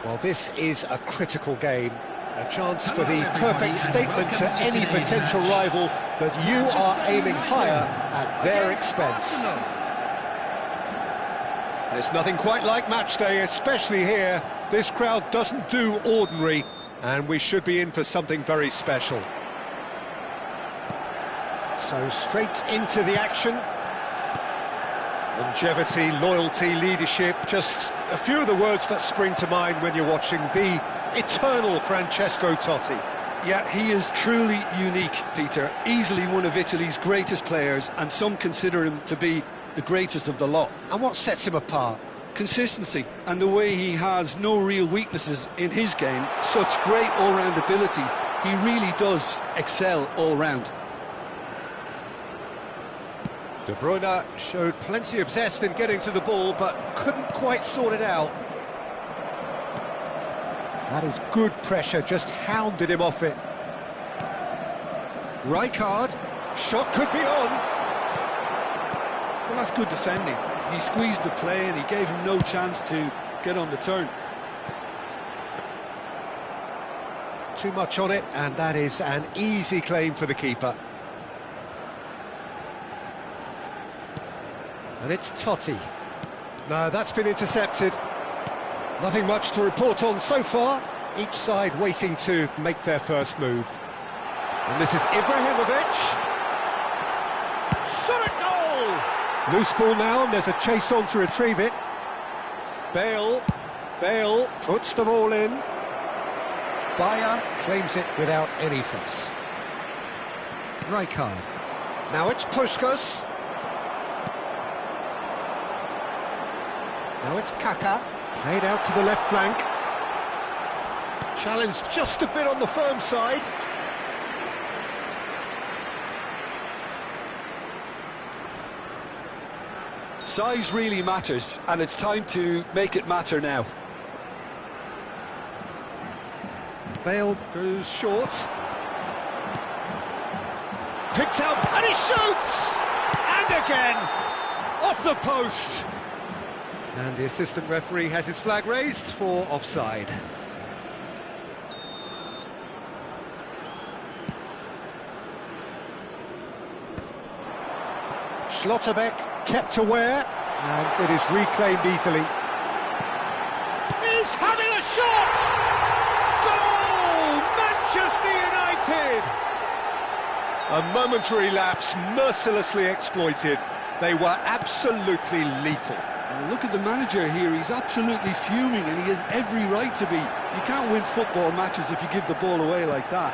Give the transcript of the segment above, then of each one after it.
Well, this is a critical game, a chance for the perfect statement to any potential rival that you are aiming higher at their expense. There's nothing quite like match day, especially here. This crowd doesn't do ordinary, and we should be in for something very special. So straight into the action. Longevity, loyalty, leadership, just a few of the words that spring to mind when you're watching the eternal Francesco Totti. Yeah, he is truly unique, Peter. Easily one of Italy's greatest players, and some consider him to be the greatest of the lot. And what sets him apart? Consistency, and the way he has no real weaknesses in his game. Such great all-round ability. He really does excel all-round. De Bruyne showed plenty of zest in getting to the ball, but couldn't quite sort it out. That is good pressure, just hounded him off it. Rijkaard, shot could be on. Well, that's good defending. He squeezed the play and he gave him no chance to get on the turn. Too much on it, and that is an easy claim for the keeper. And it's Totti. No, that's been intercepted. Nothing much to report on so far. Each side waiting to make their first move. And this is Ibrahimovic. Shot at goal! Loose ball now, and there's a chase on to retrieve it. Bale puts them all in. Bayer claims it without any fuss. Rijkaard. Now it's Puskás. Now it's Kaká. Played out to the left flank. Challenge just a bit on the firm side. Size really matters, and it's time to make it matter now. Bale goes short. Picked out, and he shoots! And again! Off the post! And the assistant referee has his flag raised for offside. Schlotterbeck kept aware, and it is reclaimed easily. He's having a shot! Goal! Manchester United! A momentary lapse mercilessly exploited. They were absolutely lethal. Well, look at the manager here, he's absolutely fuming, and he has every right to be. You can't win football matches if you give the ball away like that.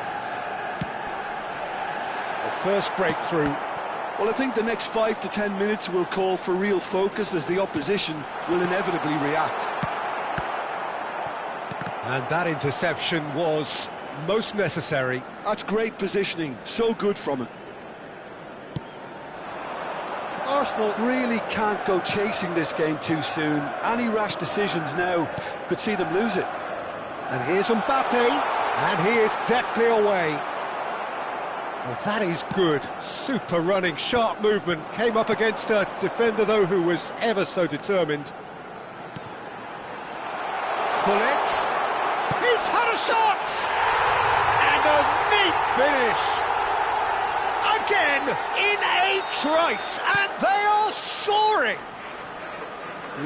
The first breakthrough. Well, I think the next 5 to 10 minutes will call for real focus, as the opposition will inevitably react. And that interception was most necessary. That's great positioning, so good from him. Arsenal really can't go chasing this game too soon. Any rash decisions now could see them lose it. And here's Mbappe, and he is deftly away. Well, that is good. Super running, sharp movement. Came up against a defender, though, who was ever so determined. Pullet. He's had a shot! And a neat finish. Again, in a trice, and they are soaring.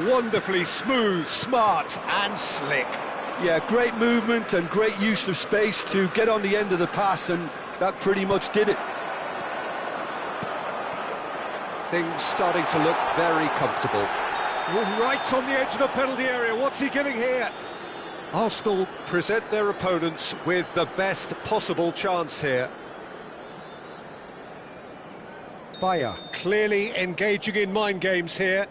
Wonderfully smooth, smart, and slick. Yeah, great movement and great use of space to get on the end of the pass, and that pretty much did it. Things starting to look very comfortable. Right on the edge of the penalty area. What's he giving here? Arsenal present their opponents with the best possible chance here. Bayer clearly engaging in mind games here.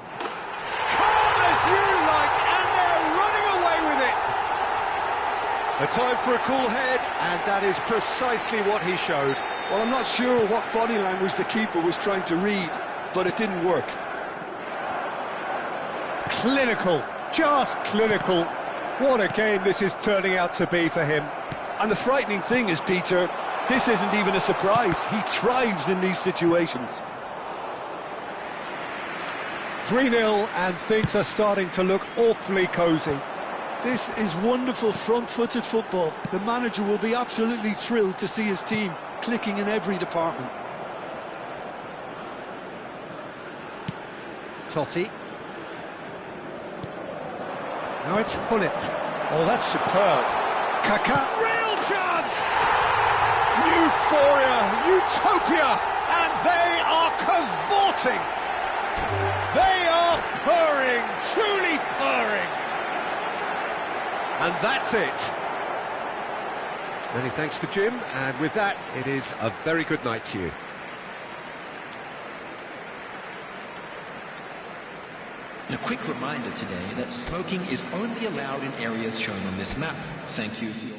Calm as you like, and they're running away with it. A time for a cool head, and that is precisely what he showed. Well, I'm not sure what body language the keeper was trying to read, but it didn't work. Clinical, just clinical. What a game this is turning out to be for him. And the frightening thing is, Peter, this isn't even a surprise. He thrives in these situations. 3-0, and things are starting to look awfully cosy. This is wonderful front-footed football. The manager will be absolutely thrilled to see his team clicking in every department. Totti. Now it's Pullet. Oh, that's superb. Kaká. Real chance! Euphoria, utopia, and they are cavorting. They are purring, truly purring. And that's it. Many thanks to Jim, and with that, it is a very good night to you. A quick reminder today that smoking is only allowed in areas shown on this map. Thank you for your...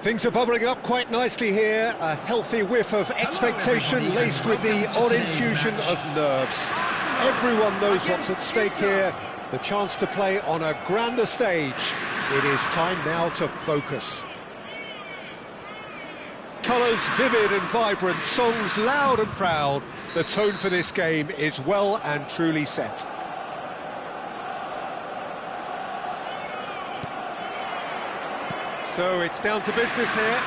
Things are bubbling up quite nicely here. A healthy whiff of expectation laced with the odd infusion of nerves. Everyone knows what's at stake here. The chance to play on a grander stage. It is time now to focus. Colours vivid and vibrant, songs loud and proud. The tone for this game is well and truly set. So it's down to business here.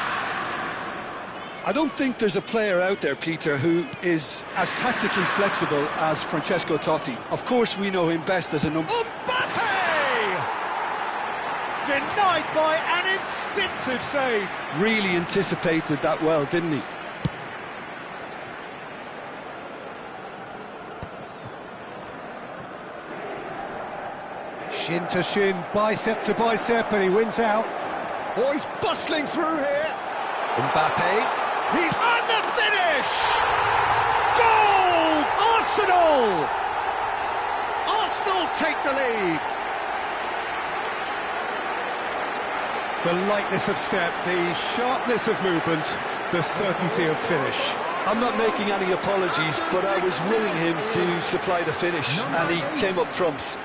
I don't think there's a player out there, Peter, who is as tactically flexible as Francesco Totti. Of course, we know him best as a number... Mbappe! Denied by an instinctive save. Really anticipated that well, didn't he? Shin to shin, bicep to bicep, and he wins out. Oh, he's bustling through here. Mbappe, he's on the finish! Goal! Arsenal! Arsenal take the lead. The lightness of step, the sharpness of movement, the certainty of finish. I'm not making any apologies, but I was willing him to supply the finish, and he came up trumps.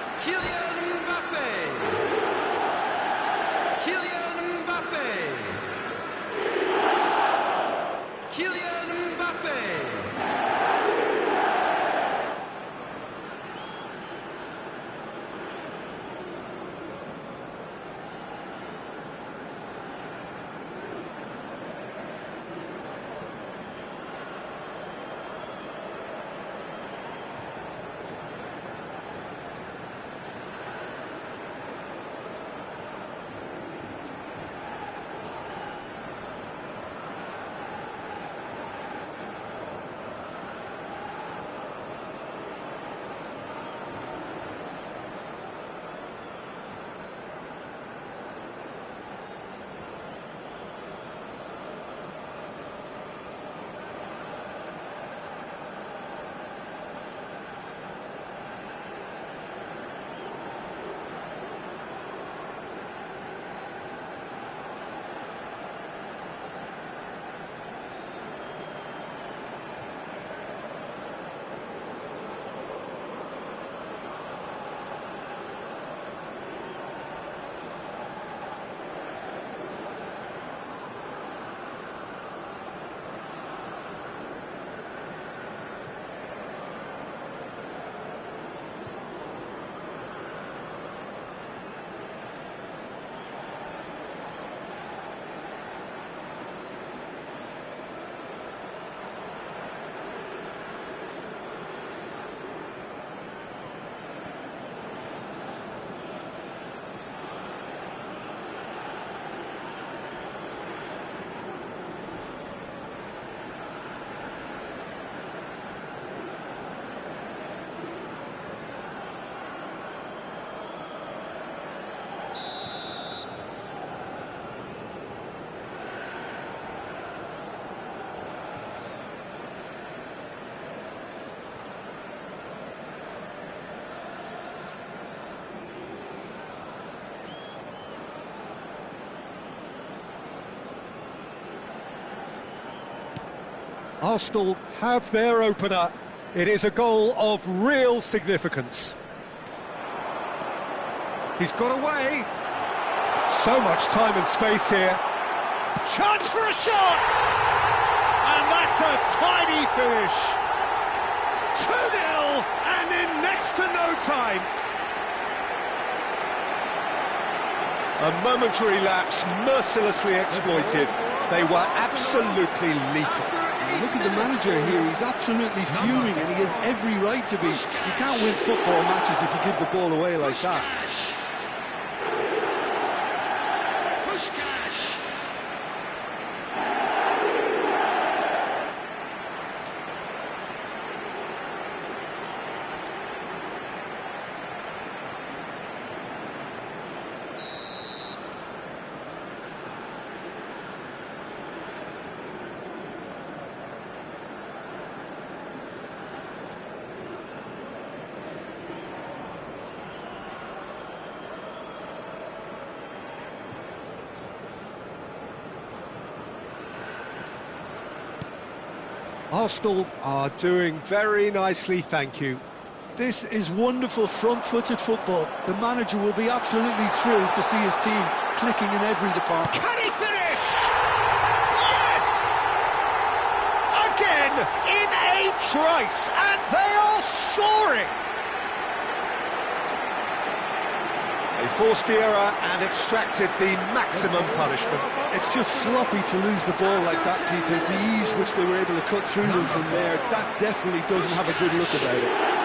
Arsenal have their opener. It is a goal of real significance. He's got away. So much time and space here. Chance for a shot! And that's a tidy finish. 2-0 and in next to no time. A momentary lapse mercilessly exploited. They were absolutely lethal. Look at the manager here, he's absolutely fuming and he has every right to be. You can't win football matches if you give the ball away like that. Arsenal are doing very nicely, thank you. This is wonderful front-footed football. The manager will be absolutely thrilled to see his team clicking in every department. Can he finish? Yes! Again, in a trice, and they are soaring! They forced the error and extracted the maximum punishment. It's just sloppy to lose the ball like that, Peter. The ease which they were able to cut through them from there, that definitely doesn't have a good look about it.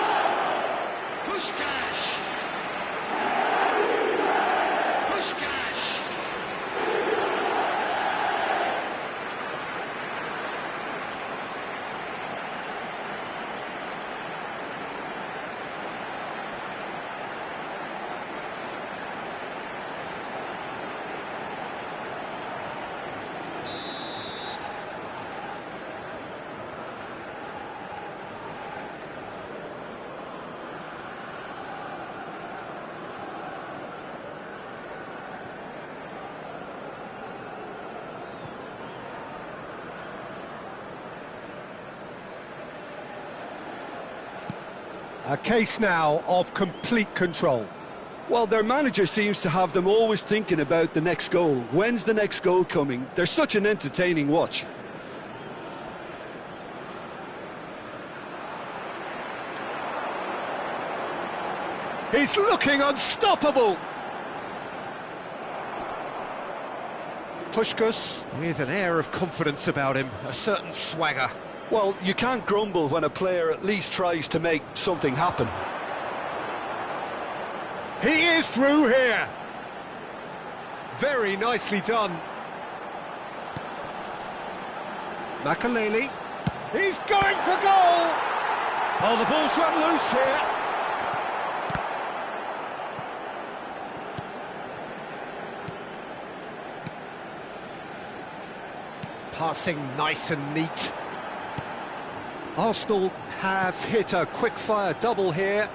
A case now of complete control. Well, their manager seems to have them always thinking about the next goal. When's the next goal coming? They're such an entertaining watch. He's looking unstoppable! Puskás with an air of confidence about him, a certain swagger. Well, you can't grumble when a player at least tries to make something happen. He is through here. Very nicely done. Makaleli. He's going for goal. Oh, the ball's run loose here. Passing nice and neat. Arsenal have hit a quick-fire double here.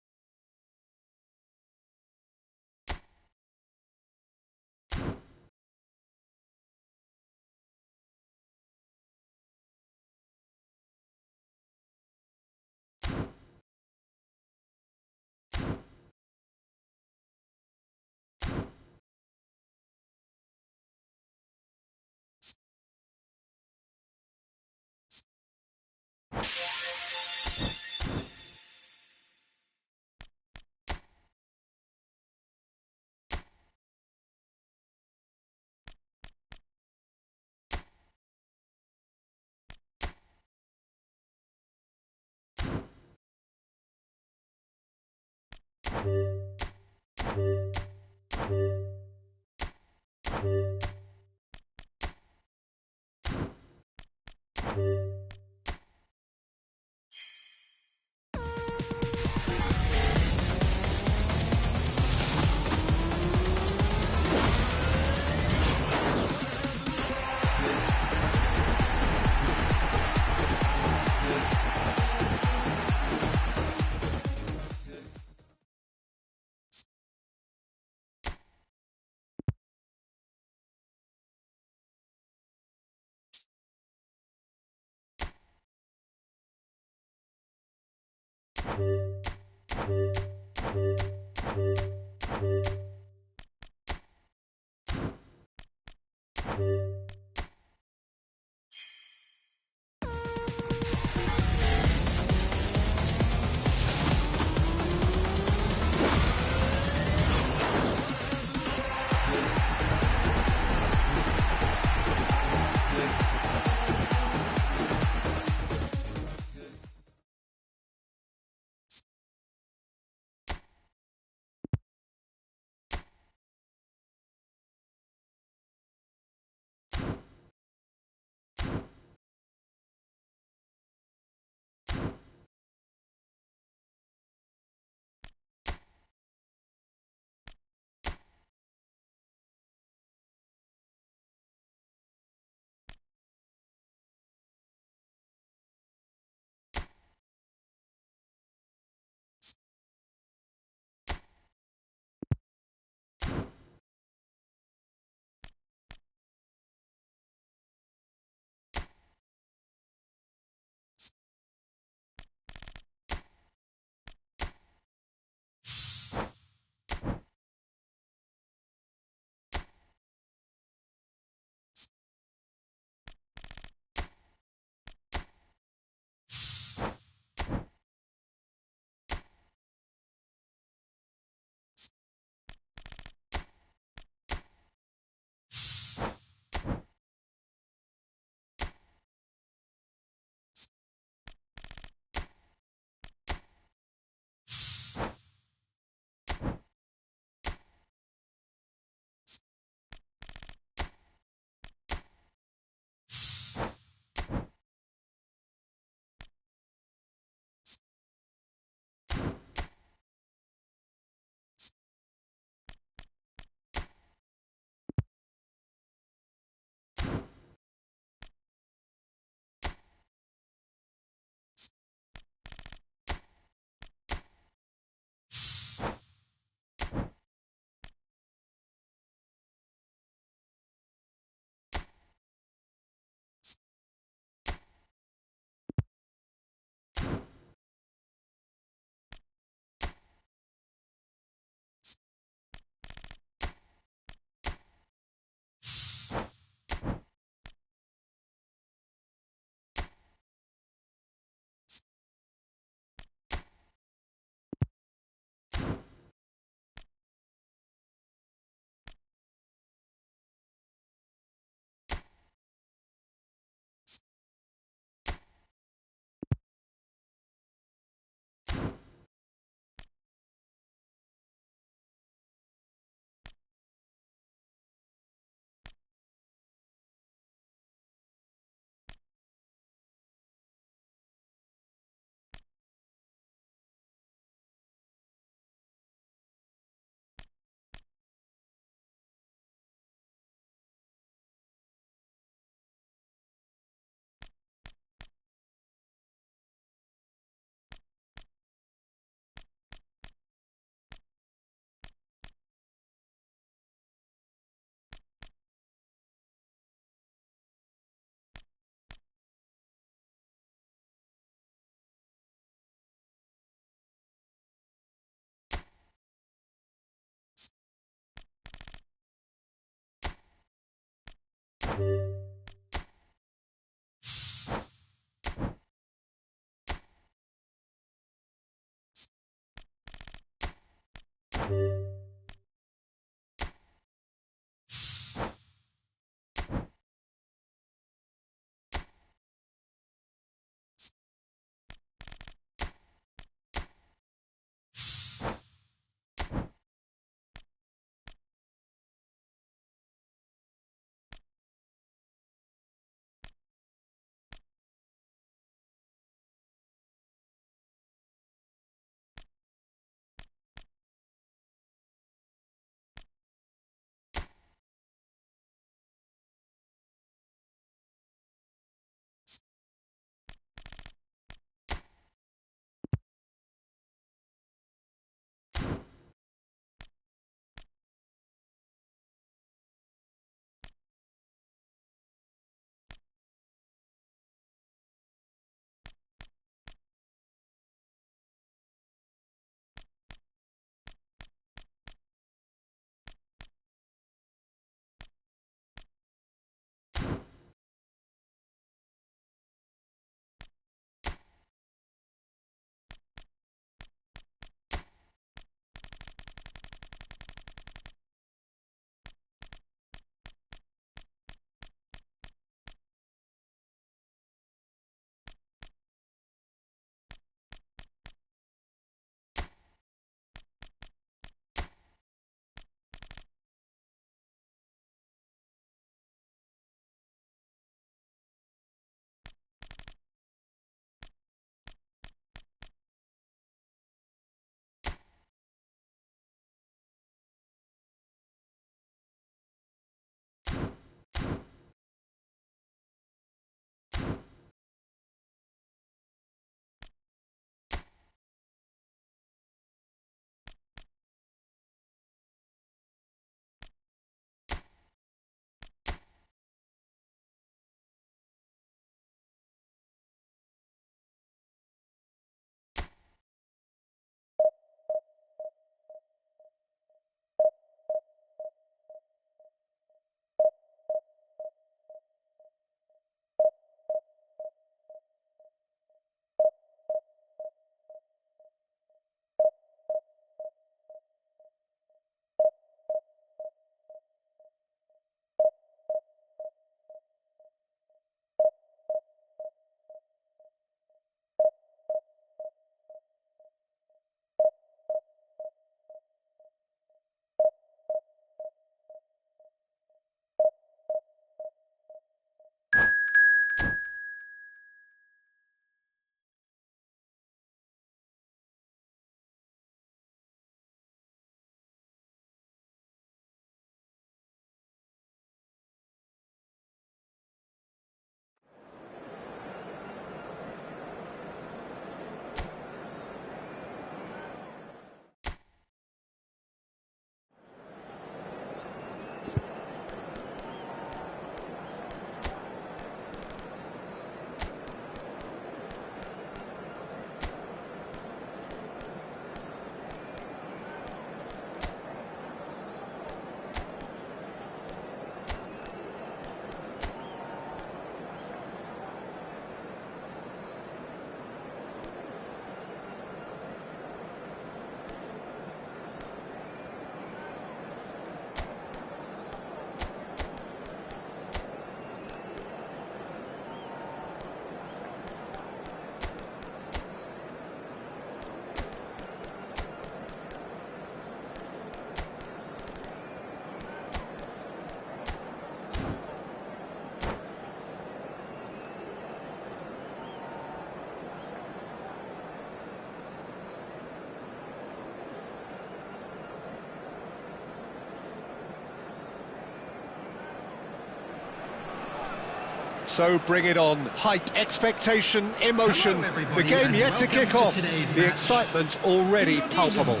So bring it on. Hype, expectation, emotion. Hello, The game yet to kick off. today's The match. excitement already palpable.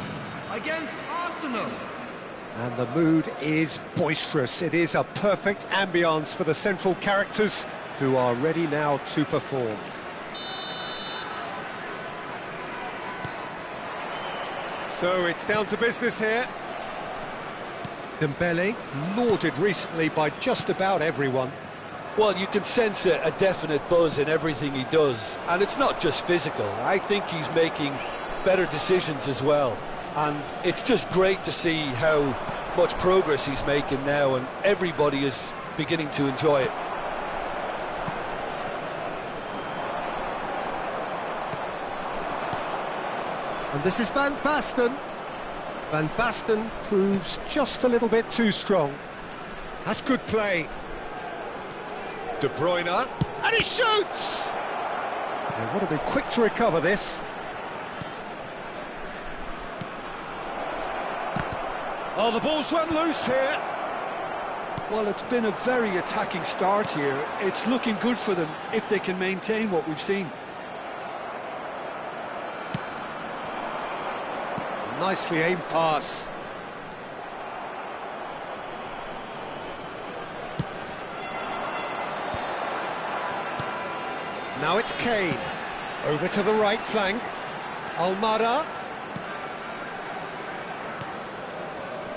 Against Arsenal. And the mood is boisterous. It is a perfect ambience for the central characters who are ready now to perform. So it's down to business here. Dembele, lauded recently by just about everyone. Well, you can sense a definite buzz in everything he does, and it's not just physical. I think he's making better decisions as well, and it's just great to see how much progress he's making now, and everybody is beginning to enjoy it. And this is Van Basten. Van Basten proves just a little bit too strong. That's good play. De Bruyne, and he shoots! They want to be quick to recover this. Oh, the ball's run loose here. Well, it's been a very attacking start here. It's looking good for them if they can maintain what we've seen. Nicely aimed pass. Now it's Kane. Over to the right flank. Almada.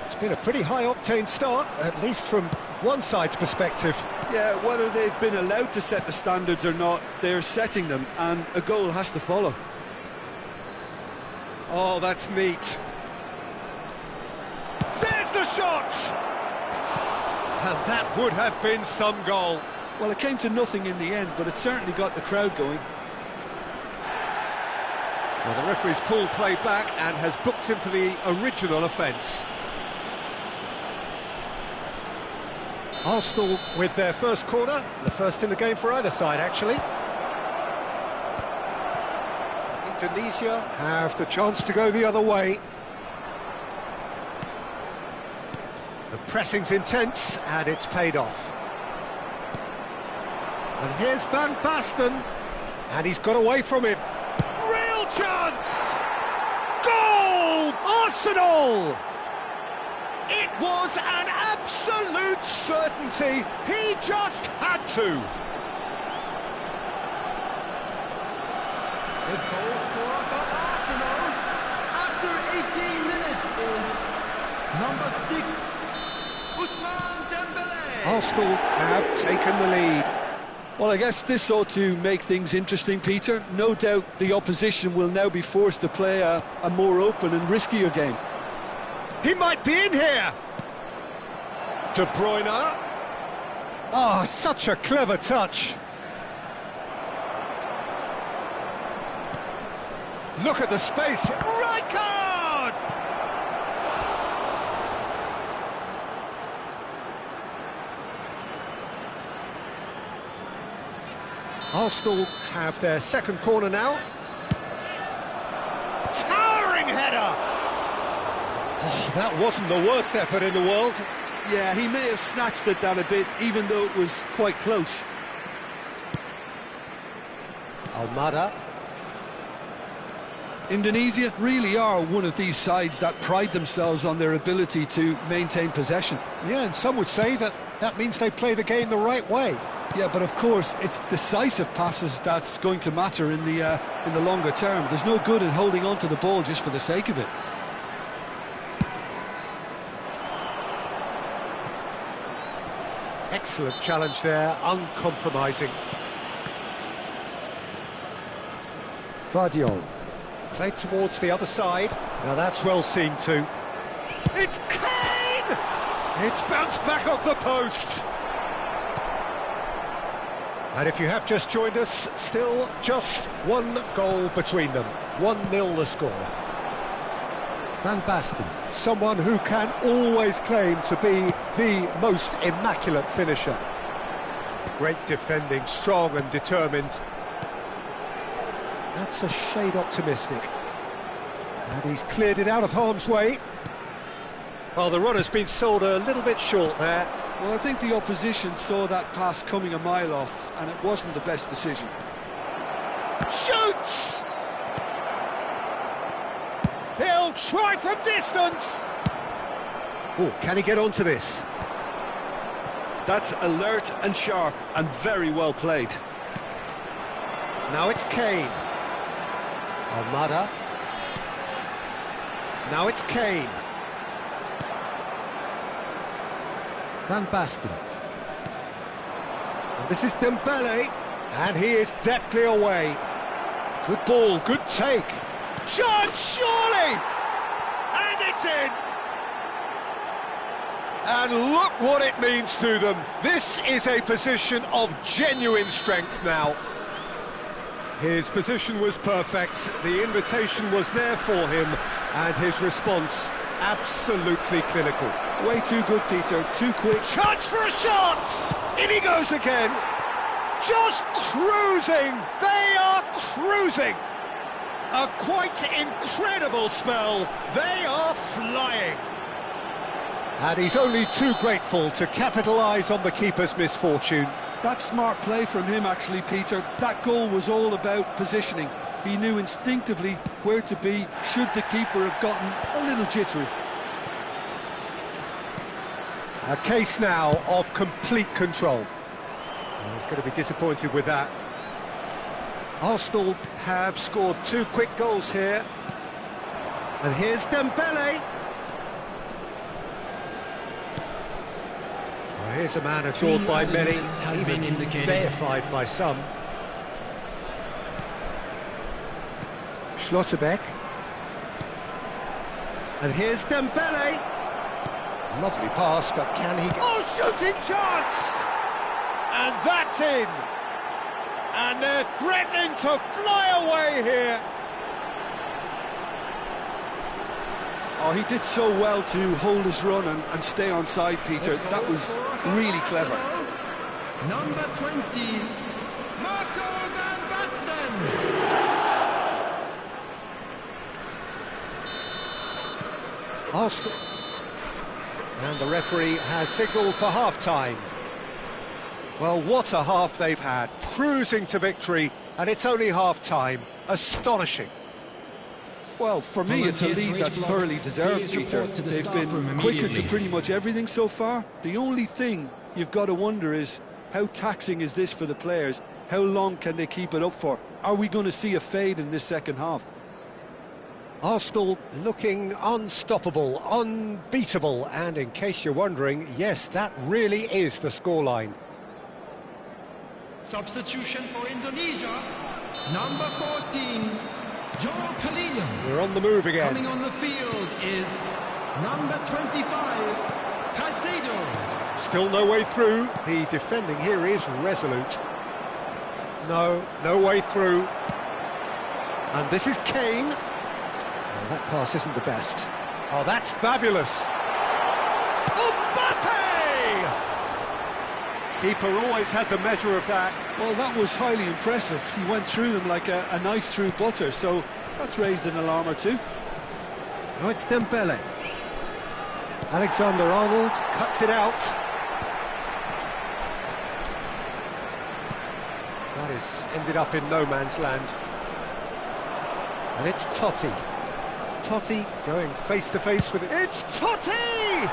It's been a pretty high-octane start, at least from one side's perspective. Yeah, whether they've been allowed to set the standards or not, they're setting them, and a goal has to follow. Oh, that's neat. There's the shot! And that would have been some goal. Well, it came to nothing in the end, but it certainly got the crowd going. Well, the referee's pulled play back and has booked him for the original offence. Arsenal with their first corner, the first in the game for either side, actually. Indonesia have the chance to go the other way. The pressing's intense, and it's paid off. And here's Van Basten, and he's got away from him. Real chance! Goal! Arsenal! It was an absolute certainty. He just had to. The goal scorer for Arsenal after 18 minutes is number 6, Ousmane Dembélé. Arsenal have taken the lead. Well, I guess this ought to make things interesting, Peter. No doubt the opposition will now be forced to play a more open and riskier game. He might be in here. De Bruyne. Oh, such a clever touch. Look at the space. Rijkaard! Arsenal have their second corner now. Towering header! Oh, that wasn't the worst effort in the world. Yeah, he may have snatched at that a bit, even though it was quite close. Almada. Indonesia really are one of these sides that pride themselves on their ability to maintain possession. Yeah, and some would say that that means they play the game the right way. Yeah, but of course, it's decisive passes that's going to matter in the longer term. There's no good in holding on to the ball just for the sake of it. Excellent challenge there, uncompromising. Vardiol. Played towards the other side. Now that's well seen too. It's Kane! It's bounced back off the post. And if you have just joined us, still just one goal between them. 1-0 the score. Van Basten, someone who can always claim to be the most immaculate finisher. Great defending, strong and determined. That's a shade optimistic. And he's cleared it out of harm's way. Well, the runner's been sold a little bit short there. Well, I think the opposition saw that pass coming a mile off, and it wasn't the best decision. Shoots! He'll try from distance! Oh, can he get onto this? That's alert and sharp and very well played. Now it's Kane. Almada. Now it's Kane. Van Basten. And This is Dembele, and he is deftly away. Good ball, good take. Chance, surely! And it's in! And look what it means to them. This is a position of genuine strength now. His position was perfect, the invitation was there for him, and his response absolutely clinical. Way too good, Peter, too quick. Chance for a shot! In he goes again. Just cruising! They are cruising! A quite incredible spell. They are flying. And he's only too grateful to capitalise on the keeper's misfortune. That's smart play from him, actually, Peter. That goal was all about positioning. He knew instinctively where to be should the keeper have gotten a little jittery. A case now of complete control. Well, he's going to be disappointed with that. Arsenal have scored 2 quick goals here. And here's Dembele. Well, here's a man adored by many, even deified by some. Schlotterbeck. And here's Dembele. Lovely pass, but can he... Oh, shooting chance! And that's in! And they're threatening to fly away here! Oh, he did so well to hold his run and stay on side, Peter. That was really clever. Number 20, Marco van Basten. Arsenal. And the referee has signalled for half-time. Well, what a half they've had. Cruising to victory, and it's only half-time. Astonishing. Well, for me, it's a lead that's thoroughly deserved, Peter. They've been quicker to pretty much everything so far. The only thing you've got to wonder is, how taxing is this for the players? How long can they keep it up for? Are we going to see a fade in this second half? Arsenal looking unstoppable, unbeatable, and in case you're wondering, yes, that really is the scoreline. Substitution for Indonesia, number 14, Joel Kalina. We're on the move again. Coming on the field is number 25, Caicedo. Still no way through. The defending here is resolute. No way through. And this is Kane. Well, that pass isn't the best. Oh, that's fabulous. Mbappe! Keeper always had the measure of that. Well, that was highly impressive. He went through them like a knife through butter, so that's raised an alarm or two. Now it's Dembele. Alexander-Arnold cuts it out. That is ended up in no man's land. And it's Totti. Totti going face-to-face with it. It's Totti!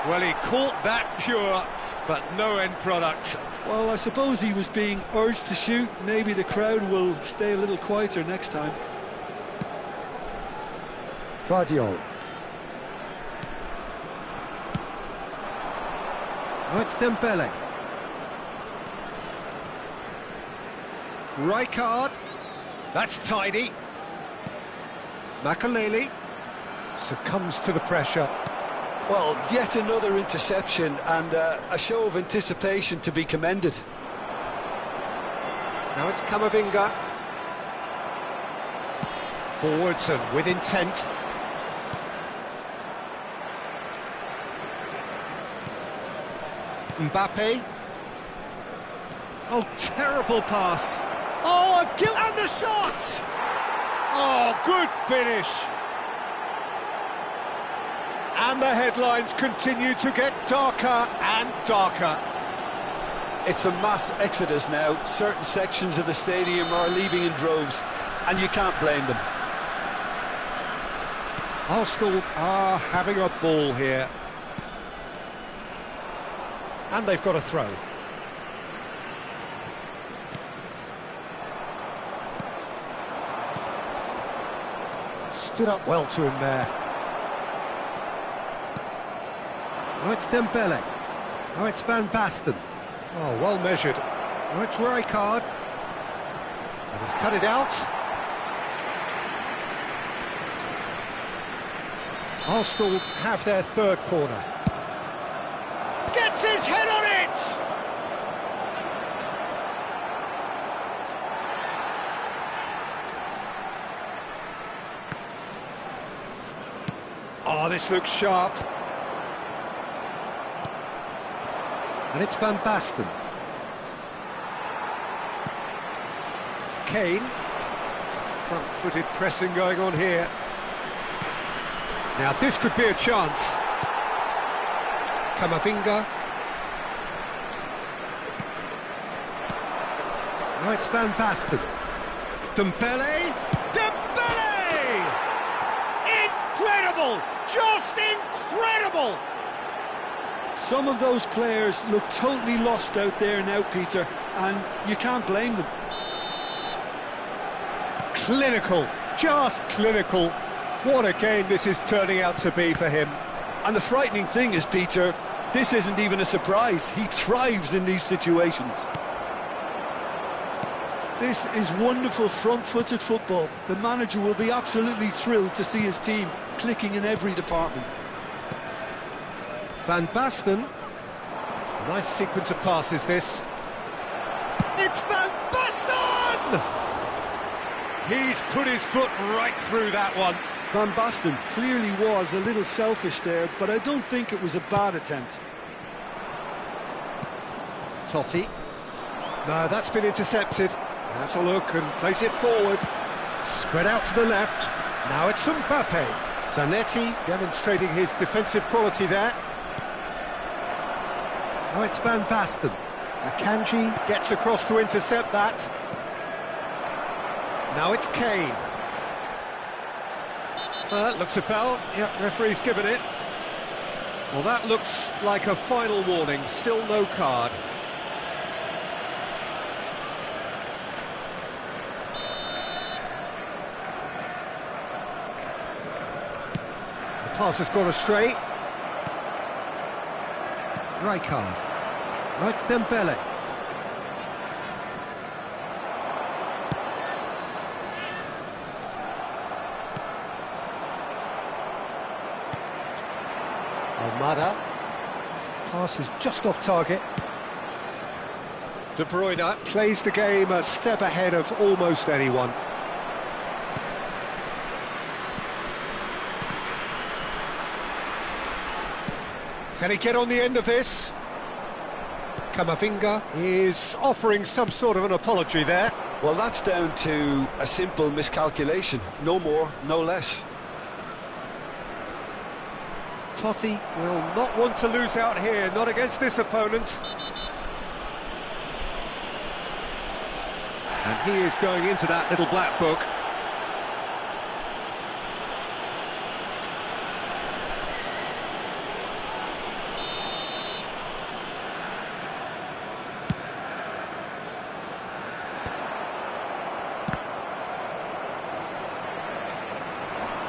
Well, he caught that pure, but no end product. Well, I suppose he was being urged to shoot. Maybe the crowd will stay a little quieter next time. Vardiol. Oh, it's Dembele. Rijkaard. That's tidy. Makaleli succumbs to the pressure. Well, yet another interception and a show of anticipation to be commended. Now it's Camavinga. Forwards and with intent. Mbappe. Oh, terrible pass. Oh, a kill and the shot! Oh, good finish. And the headlines continue to get darker and darker. It's a mass exodus now. Certain sections of the stadium are leaving in droves, and you can't blame them. Arsenal are having a ball here. And they've got a throw. Stood up well to him there. Oh, it's Dembele. Oh, it's Van Basten. Oh, well measured. Oh, it's Rijkaard. And he's cut it out. Arsenal have their third corner. Gets his head on it! Oh, this looks sharp. And it's Van Basten. Kane. Some front-footed pressing going on here. Now this could be a chance. Camavinga. Now it's Van Basten. Dembele. Dembele! Incredible! Just incredible! Some of those players look totally lost out there now, Peter, and you can't blame them. Clinical, just clinical. What a game this is turning out to be for him. And the frightening thing is, Peter, this isn't even a surprise. He thrives in these situations. This is wonderful front-footed football. The manager will be absolutely thrilled to see his team clicking in every department. Van Basten. Nice sequence of passes, this. It's Van Basten! He's put his foot right through that one. Van Basten clearly was a little selfish there, but I don't think it was a bad attempt. Totti. No, that's been intercepted. Has a look and plays it forward. Spread out to the left. Now it's Mbappe. Zanetti demonstrating his defensive quality there. Now it's Van Basten. Akanji gets across to intercept that. Now it's Kane. Looks a foul. Yep, referee's given it. Well, that looks like a final warning. Still no card. The pass has gone astray. Rijkaard. Now it's Dembele. Almada. Pass is just off target. De Bruyne plays the game a step ahead of almost anyone. Can he get on the end of this? Camavinga is offering some sort of an apology there. Well, that's down to a simple miscalculation. No more, no less. Totti will not want to lose out here, not against this opponent. And he is going into that little black book.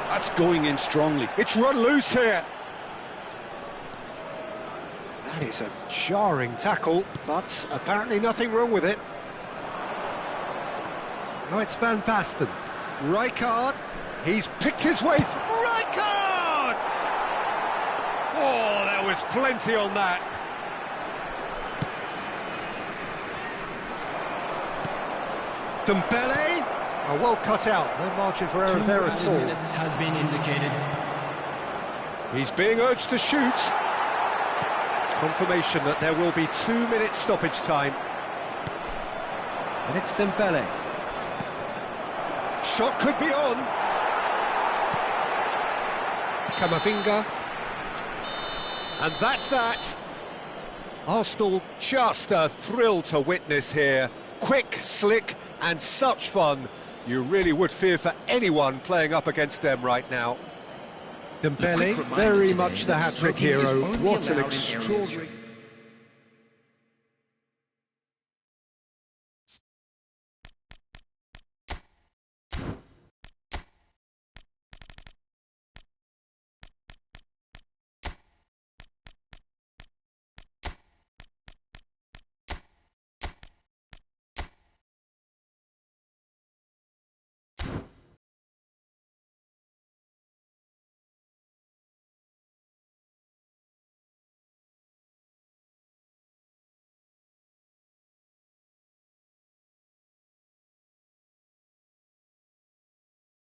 That's going in strongly. It's run loose here. That is a jarring tackle, but apparently nothing wrong with it. Now it's Van Basten. Rijkaard. He's picked his way through. Rijkaard! Oh, there was plenty on that. Dembele. Oh, well cut out. No margin for error there at all. Minutes has been indicated. He's being urged to shoot. Confirmation that there will be 2 minutes stoppage time. And it's Dembele. Shot could be on. Camavinga. And that's that. Arsenal just a thrill to witness here. Quick, slick, and such fun. You really would fear for anyone playing up against them right now. Dembele, very much the hat-trick hero. What an extraordinary...